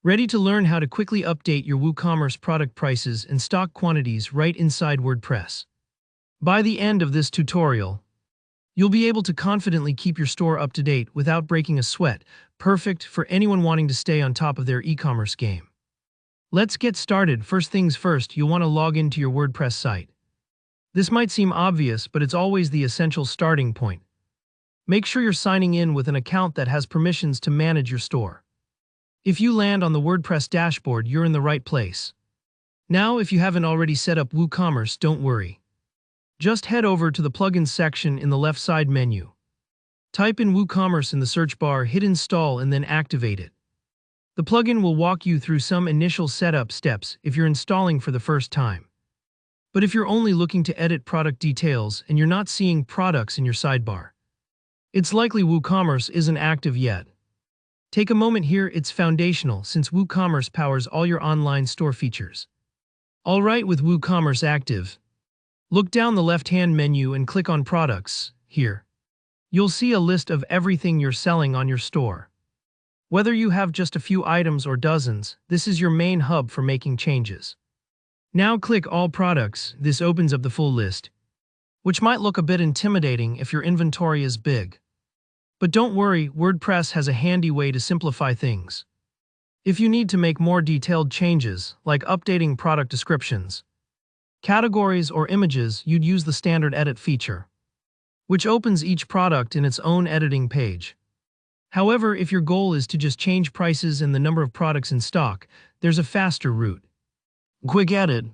Ready to learn how to quickly update your WooCommerce product prices and stock quantities right inside WordPress? By the end of this tutorial, you'll be able to confidently keep your store up to date without breaking a sweat, perfect for anyone wanting to stay on top of their e-commerce game. Let's get started. First things first, you'll want to log into your WordPress site. This might seem obvious, but it's always the essential starting point. Make sure you're signing in with an account that has permissions to manage your store. If you land on the WordPress dashboard, you're in the right place. Now, if you haven't already set up WooCommerce, don't worry. Just head over to the plugins section in the left side menu. Type in WooCommerce in the search bar, hit install, and then activate it. The plugin will walk you through some initial setup steps if you're installing for the first time. But if you're only looking to edit product details and you're not seeing products in your sidebar, it's likely WooCommerce isn't active yet. Take a moment here, it's foundational since WooCommerce powers all your online store features. Alright, with WooCommerce active, look down the left-hand menu and click on Products. Here, you'll see a list of everything you're selling on your store. Whether you have just a few items or dozens, this is your main hub for making changes. Now click All Products. This opens up the full list, which might look a bit intimidating if your inventory is big. But don't worry, WordPress has a handy way to simplify things. If you need to make more detailed changes, like updating product descriptions, categories, or images, you'd use the standard edit feature, which opens each product in its own editing page. However, if your goal is to just change prices and the number of products in stock, there's a faster route. Quick Edit.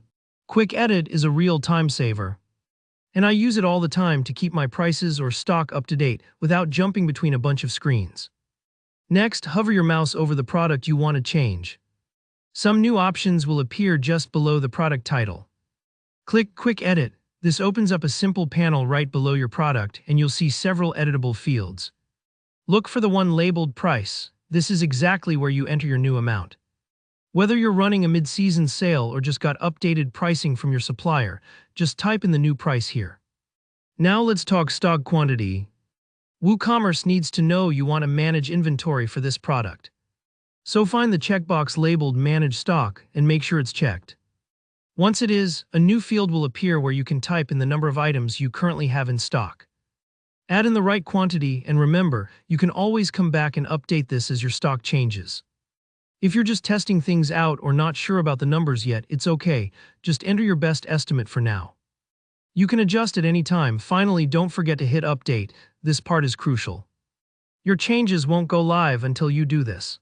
Quick Edit is a real time saver, and I use it all the time to keep my prices or stock up to date without jumping between a bunch of screens. Next, hover your mouse over the product you want to change. Some new options will appear just below the product title. Click Quick Edit. This opens up a simple panel right below your product, and you'll see several editable fields. Look for the one labeled Price. This is exactly where you enter your new amount. Whether you're running a mid-season sale or just got updated pricing from your supplier, just type in the new price here. Now let's talk stock quantity. WooCommerce needs to know you want to manage inventory for this product. So find the checkbox labeled Manage Stock and make sure it's checked. Once it is, a new field will appear where you can type in the number of items you currently have in stock. Add in the right quantity, and remember, you can always come back and update this as your stock changes. If you're just testing things out or not sure about the numbers yet, it's okay, just enter your best estimate for now. You can adjust at any time. Finally, don't forget to hit update. This part is crucial. Your changes won't go live until you do this.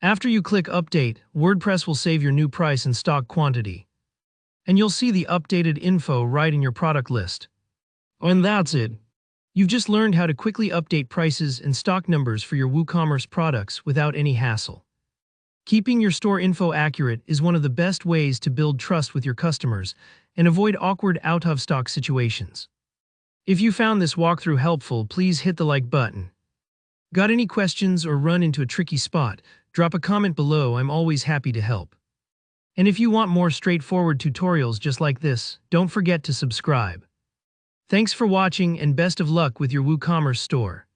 After you click update, WordPress will save your new price and stock quantity, and you'll see the updated info right in your product list. And that's it. You've just learned how to quickly update prices and stock numbers for your WooCommerce products without any hassle. Keeping your store info accurate is one of the best ways to build trust with your customers and avoid awkward out-of-stock situations. If you found this walkthrough helpful, please hit the like button. Got any questions or run into a tricky spot? Drop a comment below. I'm always happy to help. And if you want more straightforward tutorials just like this, don't forget to subscribe. Thanks for watching and best of luck with your WooCommerce store.